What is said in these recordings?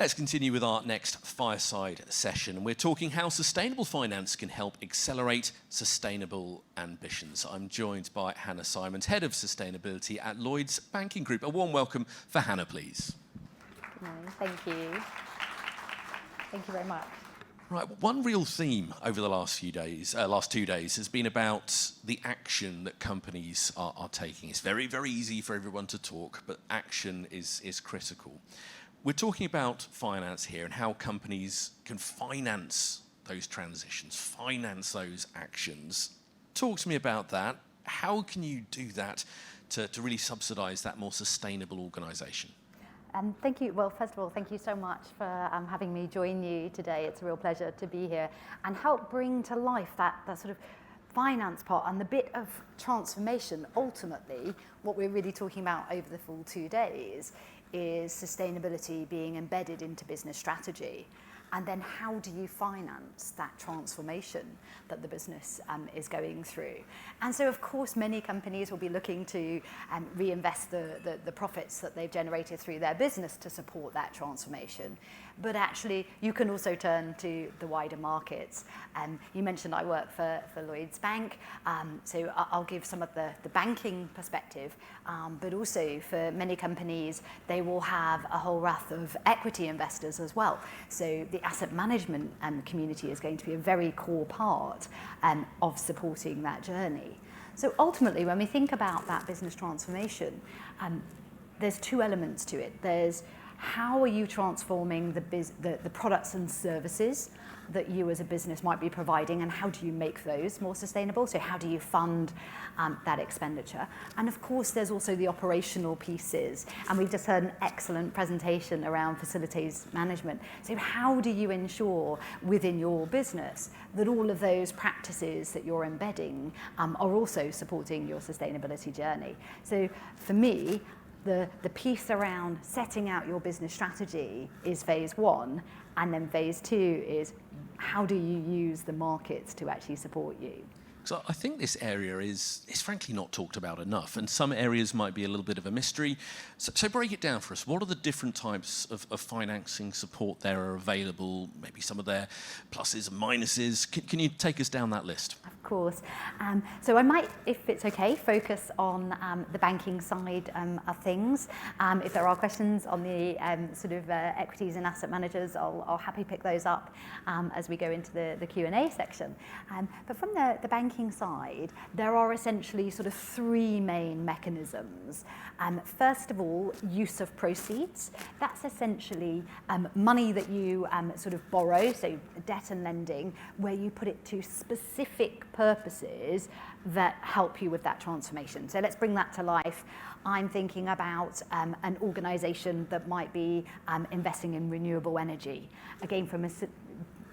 Let's continue with our next fireside session. We're talking how sustainable finance can help accelerate sustainable ambitions. I'm joined by Hannah Simmons, Head of Sustainability at Lloyds Banking Group. A warm welcome for Hannah, please. Good morning. Thank you. Thank you very much. Right, one real theme over the last 2 days has been about the action that companies are taking. It's very, very easy for everyone to talk, but action is critical. We're talking about finance here and how companies can finance those transitions, finance those actions. Talk to me about that. How can you do that to really subsidise that more sustainable organisation? Thank you. Well, first of all, thank you so much for having me join you today. It's a real pleasure to be here and help bring to life that sort of finance part and the bit of transformation. Ultimately, what we're really talking about over the full 2 days is sustainability being embedded into business strategy. And then how do you finance that transformation that the business is going through? And so, of course, many companies will be looking to reinvest the profits that they've generated through their business to support that transformation. But actually, you can also turn to the wider markets. You mentioned I work for Lloyds Bank, so I'll give some of the banking perspective, but also for many companies, they will have a whole raft of equity investors as well. So the asset management community is going to be a very core part of supporting that journey. So ultimately, when we think about that business transformation, there's two elements to it. There's how are you transforming the products and services that you as a business might be providing, and how do you make those more sustainable? So how do you fund that expenditure? And of course, there's also the operational pieces. And we've just heard an excellent presentation around facilities management. So how do you ensure within your business that all of those practices that you're embedding are also supporting your sustainability journey? So for me, the piece around setting out your business strategy is phase one, and then phase two is how do you use the markets to actually support you? So I think this area is frankly not talked about enough, and some areas might be a little bit of a mystery. So break it down for us. What are the different types of financing support there are available, maybe some of their pluses and minuses? Can you take us down that list? Of course. So I might, if it's okay, focus on the banking side of things. If there are questions on the equities and asset managers, I'll happily pick those up as we go into the Q&A section. But from the banking side, there are essentially sort of three main mechanisms. First of all, use of proceeds. That's essentially money that you borrow, so debt and lending, where you put it to specific purposes that help you with that transformation. So let's bring that to life. I'm thinking about an organisation that might be investing in renewable energy. Again,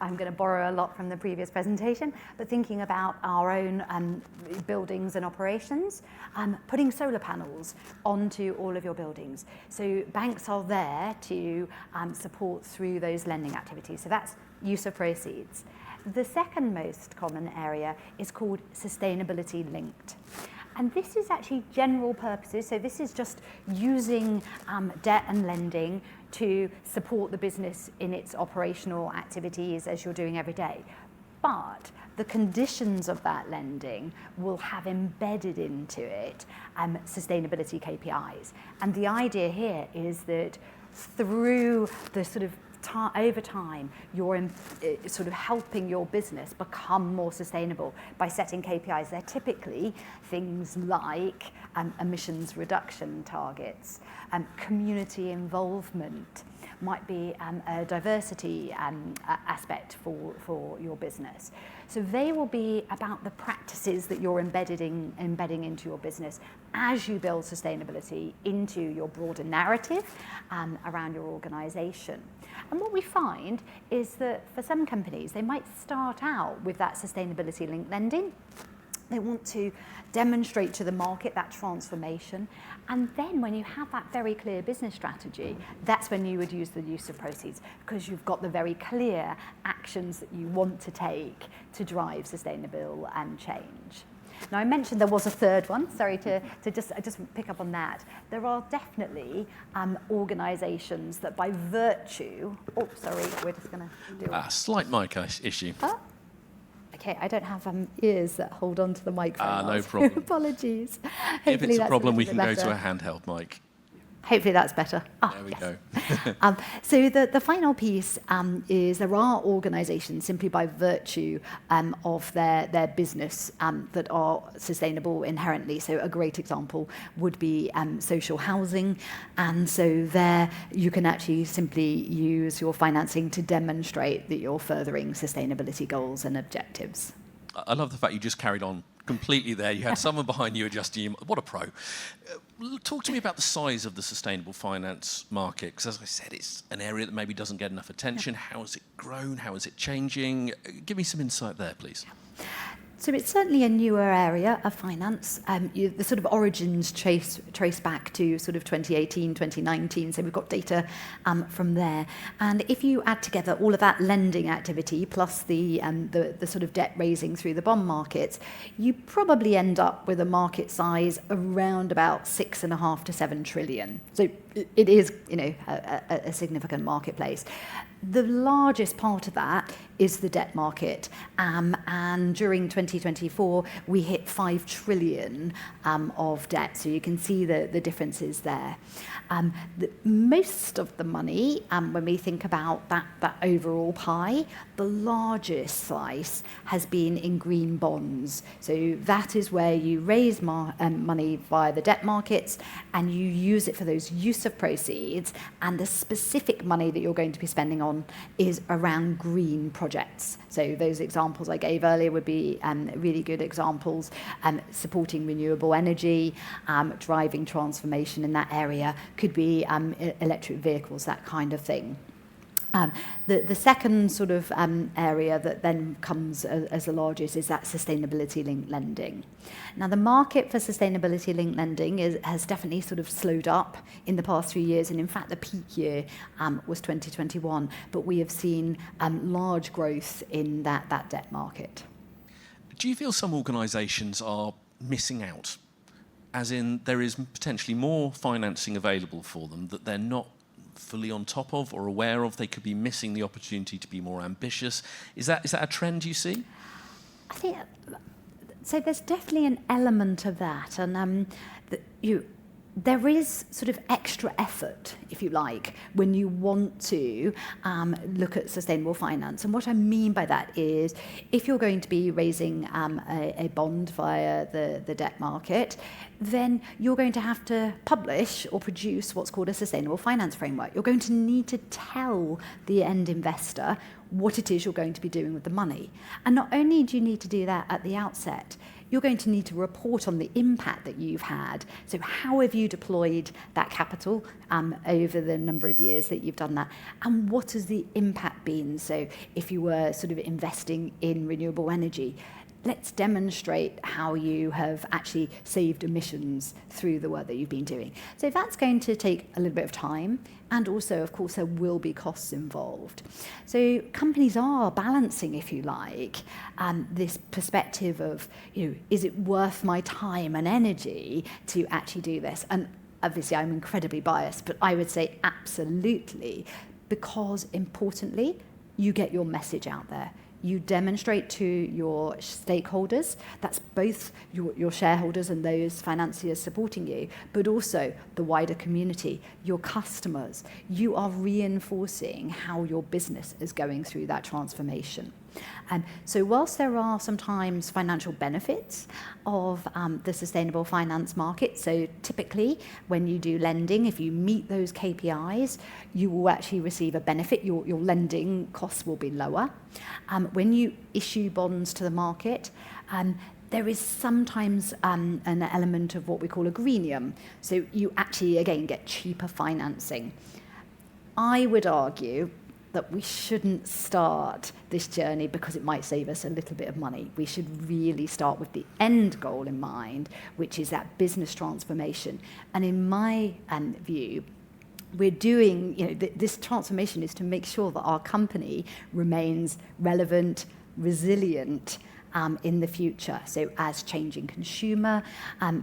I'm going to borrow a lot from the previous presentation, but thinking about our own buildings and operations, putting solar panels onto all of your buildings. So banks are there to support through those lending activities. So that's use of proceeds. The second most common area is called sustainability linked. And this is actually general purposes. So this is just using debt and lending to support the business in its operational activities as you're doing every day. But the conditions of that lending will have embedded into it sustainability KPIs. And the idea here is that through the over time, you're helping your business become more sustainable by setting KPIs. They're typically things like emissions reduction targets, community involvement, might be a diversity aspect for your business. So they will be about the practices that you're embedding into your business as you build sustainability into your broader narrative around your organisation. And what we find is that for some companies, they might start out with that sustainability linked lending. They want to demonstrate to the market that transformation. And then when you have that very clear business strategy, that's when you would use the use of proceeds, because you've got the very clear actions that you want to take to drive sustainable change. Now, I mentioned there was a third one. Sorry to just pick up on that. There are definitely organisations that by virtue... Oh, sorry, we're just going to do it. Slight mic issue. Okay, I don't have ears that hold on to the microphone. No problem. Apologies. If it's a problem, we can go better. to a handheld mic. Hopefully that's better. There we go. So the final piece is there are organisations simply by virtue of their business that are sustainable inherently. So a great example would be social housing. And so there you can actually simply use your financing to demonstrate that you're furthering sustainability goals and objectives. I love the fact you just carried on completely there. You had someone behind you adjusting you. What a pro. Talk to me about the size of the sustainable finance market, because as I said, it's an area that maybe doesn't get enough attention. How has it grown? How is it changing? Give me some insight there, please. So it's certainly a newer area of finance. The sort of origins trace back to sort of 2018, 2019. So we've got data from there. And if you add together all of that lending activity plus the sort of debt raising through the bond markets, you probably end up with a market size around about 6.5 to 7 trillion. So it is, a significant marketplace. The largest part of that is the debt market, and during 2024 we hit 5 trillion of debt, so you can see the differences there. Most of the money, when we think about that overall pie, the largest slice has been in green bonds. So that is where you raise money via the debt markets and you use it for those use of proceeds, and the specific money that you're going to be spending on is around green projects. So those examples I gave earlier would be really good examples, supporting renewable energy, driving transformation in that area, could be electric vehicles, that kind of thing. The second sort of area that then comes as the largest is that sustainability-linked lending. Now, the market for sustainability-linked lending has definitely sort of slowed up in the past 3 years, and in fact the peak year was 2021, but we have seen large growth in that debt market. Do you feel some organisations are missing out? As in, there is potentially more financing available for them that they're not fully on top of or aware of? They could be missing the opportunity to be more ambitious. Is that a trend you see? I think so. There's definitely an element of that, and there is sort of extra effort, if you like, when you want to look at sustainable finance. And what I mean by that is, if you're going to be raising a bond via the debt market, then you're going to have to publish or produce what's called a sustainable finance framework. You're going to need to tell the end investor what it is you're going to be doing with the money. And not only do you need to do that at the outset, you're going to need to report on the impact that you've had. So how have you deployed that capital over the number of years that you've done that? And what has the impact been? So if you were sort of investing in renewable energy, let's demonstrate how you have actually saved emissions through the work that you've been doing. So that's going to take a little bit of time, and also, of course, there will be costs involved. So companies are balancing, if you like, this perspective of, is it worth my time and energy to actually do this? And obviously, I'm incredibly biased, but I would say absolutely, because importantly, you get your message out there. You demonstrate to your stakeholders, that's both your shareholders and those financiers supporting you, but also the wider community, your customers. You are reinforcing how your business is going through that transformation. So whilst there are sometimes financial benefits of the sustainable finance market, so typically when you do lending, if you meet those KPIs, you will actually receive a benefit. Your lending costs will be lower. When you issue bonds to the market, there is sometimes an element of what we call a greenium. So you actually, again, get cheaper financing. I would argue that we shouldn't start this journey because it might save us a little bit of money. We should really start with the end goal in mind, which is that business transformation. And in my view, we're doing, this transformation is to make sure that our company remains relevant, resilient, in the future. So as changing consumer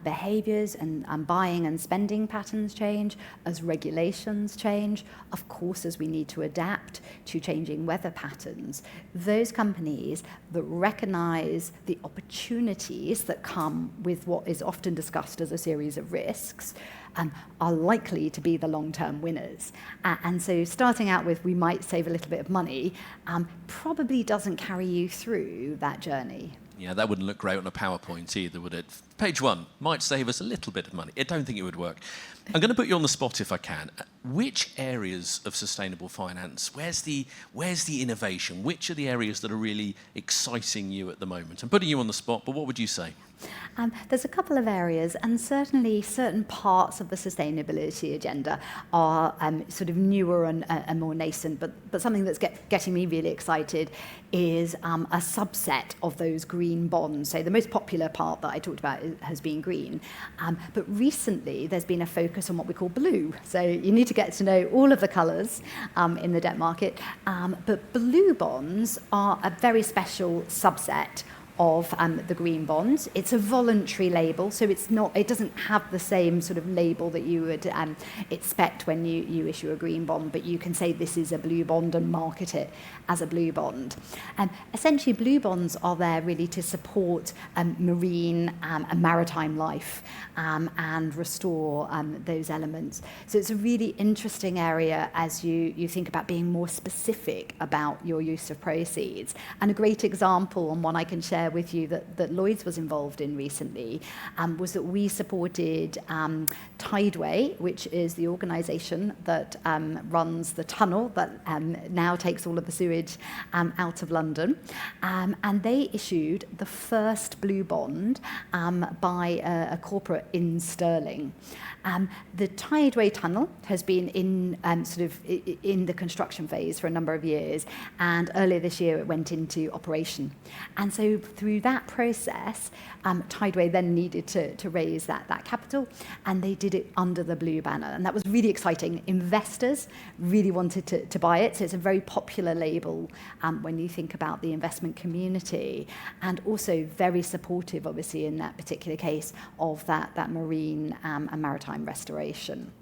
behaviours and buying and spending patterns change, as regulations change, of course as we need to adapt to changing weather patterns, those companies that recognise the opportunities that come with what is often discussed as a series of risks are likely to be the long-term winners. And so starting out with we might save a little bit of money probably doesn't carry you through that journey. Yeah, that wouldn't look great on a PowerPoint either, would it? Page 1 might save us a little bit of money. I don't think it would work. I'm going to put you on the spot if I can. Which areas of sustainable finance, where's the innovation? Which are the areas that are really exciting you at the moment? I'm putting you on the spot, but what would you say? There's a couple of areas, and certainly certain parts of the sustainability agenda are sort of newer and more nascent, but something that's getting me really excited is a subset of those green bonds. So the most popular part that I talked about has been green, but recently there's been a focus on what we call blue. So you need to get to know all of the colours in the debt market, but blue bonds are a very special subset of the green bonds. It's a voluntary label, so it doesn't have the same sort of label that you would expect when you issue a green bond, but you can say this is a blue bond and market it as a blue bond. Essentially, blue bonds are there really to support marine and maritime life and restore those elements. So it's a really interesting area as you think about being more specific about your use of proceeds. And a great example, and one I can share with you that Lloyds was involved in recently, was that we supported Tideway, which is the organisation that runs the tunnel that now takes all of the sewage out of London. And they issued the first blue bond by a corporate in sterling. The Tideway tunnel has been in the construction phase for a number of years, and earlier this year it went into operation. And so through that process, Tideway then needed to raise that capital, and they did it under the blue banner, and that was really exciting. Investors really wanted to buy it, so it's a very popular label when you think about the investment community, and also very supportive, obviously, in that particular case of that marine and maritime restoration.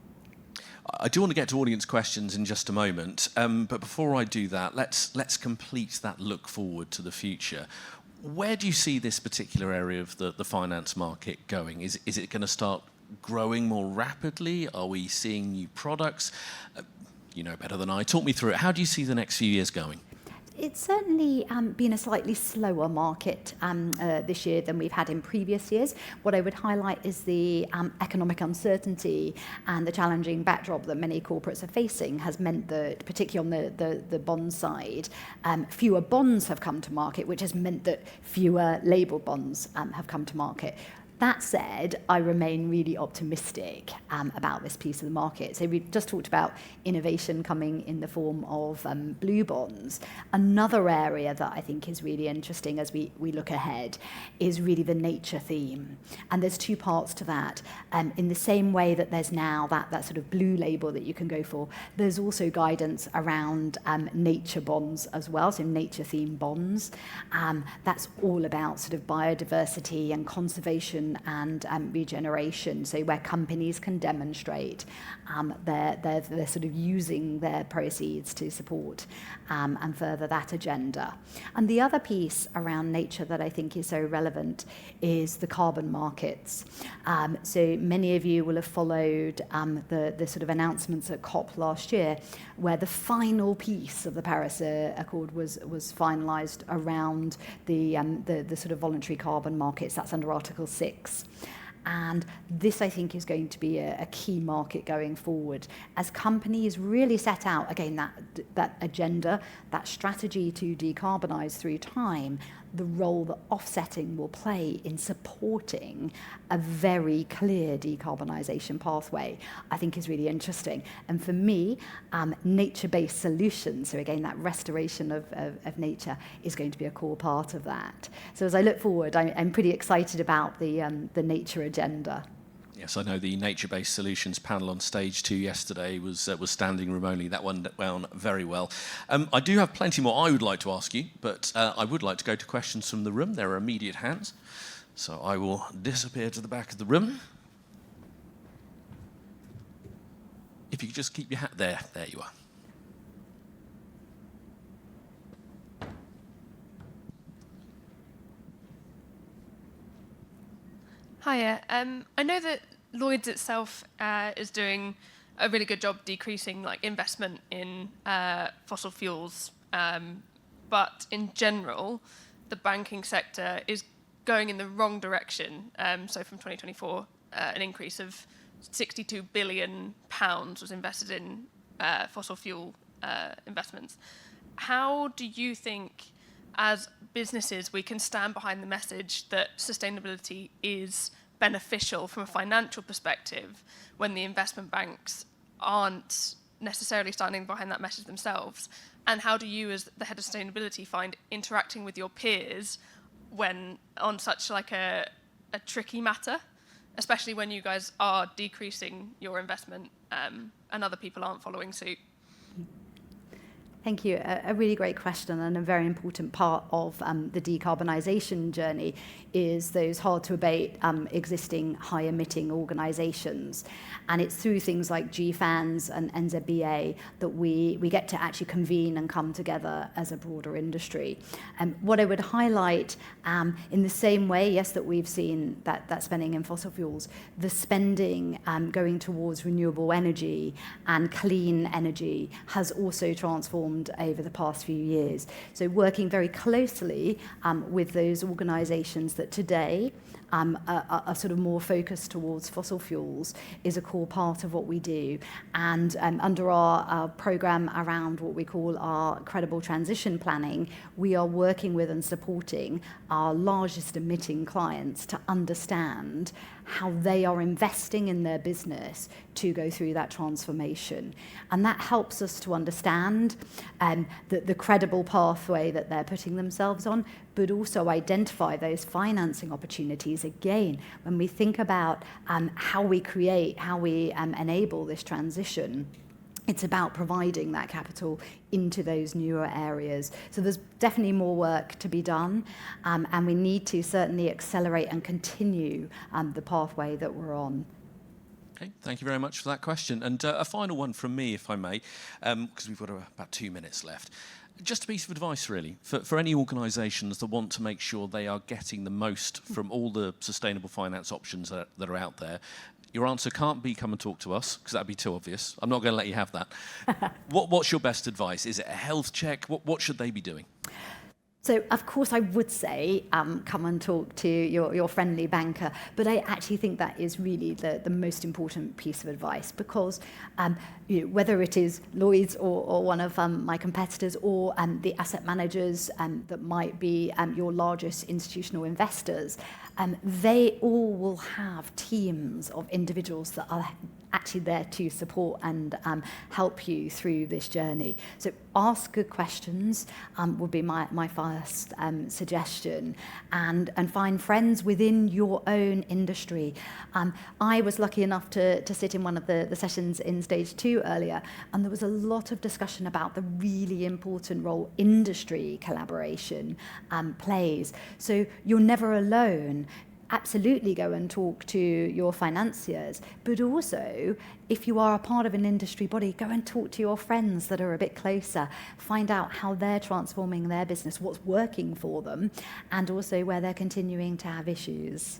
I do want to get to audience questions in just a moment, but before I do that, let's complete that look forward to the future. Where do you see this particular area of the finance market going? Is it going to start growing more rapidly? Are we seeing new products? You know better than I. Talk me through it. How do you see the next few years going? It's certainly been a slightly slower market this year than we've had in previous years. What I would highlight is the economic uncertainty and the challenging backdrop that many corporates are facing has meant that, particularly on the bond side, fewer bonds have come to market, which has meant that fewer labelled bonds have come to market. That said, I remain really optimistic about this piece of the market. So we've just talked about innovation coming in the form of blue bonds. Another area that I think is really interesting as we look ahead is really the nature theme. And there's two parts to that. In the same way that there's now that sort of blue label that you can go for, there's also guidance around nature bonds as well, so nature themed bonds. That's all about sort of biodiversity and conservation and regeneration, so where companies can demonstrate they're sort of using their proceeds to support and further that agenda. And the other piece around nature that I think is so relevant is the carbon markets. So many of you will have followed the sort of announcements at COP last year, where the final piece of the Paris Accord was finalised around the sort of voluntary carbon markets. That's under Article 6. And this, I think, is going to be a key market going forward as companies really set out, again, that agenda, that strategy to decarbonise through time. The role that offsetting will play in supporting a very clear decarbonisation pathway, I think is really interesting. And for me, nature-based solutions, so again, that restoration of nature is going to be a core part of that. So as I look forward, I'm pretty excited about the nature agenda. Yes, I know the nature-based solutions panel on stage 2 yesterday was standing room only. That one went very well. I do have plenty more I would like to ask you, but I would like to go to questions from the room. There are immediate hands. So I will disappear to the back of the room. If you could just keep your hat there. There you are. Hiya. I know that Lloyds itself is doing a really good job decreasing investment in fossil fuels, but in general, the banking sector is going in the wrong direction. So from 2024, an increase of £62 billion was invested in fossil fuel investments. How do you think, as businesses, we can stand behind the message that sustainability is beneficial from a financial perspective when the investment banks aren't necessarily standing behind that message themselves? And how do you, as the head of sustainability, find interacting with your peers when on such a tricky matter, especially when you guys are decreasing your investment and other people aren't following suit? Thank you. A really great question, and a very important part of the decarbonisation journey is those hard-to-abate existing high-emitting organisations. And it's through things like GFANZ and NZBA that we get to actually convene and come together as a broader industry. What I would highlight, in the same way, yes, that we've seen that spending in fossil fuels, the spending going towards renewable energy and clean energy has also transformed over the past few years. So working very closely with those organisations that today are sort of more focused towards fossil fuels is a core part of what we do. And under our programme around what we call our credible transition planning, we are working with and supporting our largest emitting clients to understand how they are investing in their business to go through that transformation. And that helps us to understand the credible pathway that they're putting themselves on, but also identify those financing opportunities. Again, when we think about how we create, how we enable this transition, it's about providing that capital into those newer areas. So there's definitely more work to be done, and we need to certainly accelerate and continue the pathway that we're on. Okay, thank you very much for that question. And a final one from me, if I may, because we've got about 2 minutes left. Just a piece of advice, really, for any organisations that want to make sure they are getting the most from all the sustainable finance options that are out there. Your answer can't be come and talk to us, because that'd be too obvious. I'm not going to let you have that. What's your best advice? Is it a health check? What should they be doing? So, of course, I would say come and talk to your friendly banker, but I actually think that is really the most important piece of advice, because whether it is Lloyds or one of my competitors, or the asset managers that might be your largest institutional investors, they all will have teams of individuals that are actually there to support and help you through this journey. So ask good questions would be my first suggestion, and find friends within your own industry. I was lucky enough to sit in one of the sessions in stage 2 earlier, and there was a lot of discussion about the really important role industry collaboration plays. So you're never alone. Absolutely go and talk to your financiers, but also, if you are a part of an industry body, go and talk to your friends that are a bit closer. Find out how they're transforming their business, what's working for them, and also where they're continuing to have issues.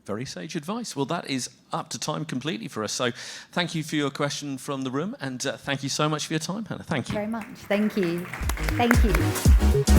Very sage advice. Well, that is up to time completely for us. So thank you for your question from the room, and thank you so much for your time, Hannah. Thank you. Very much. Thank you. Thank you.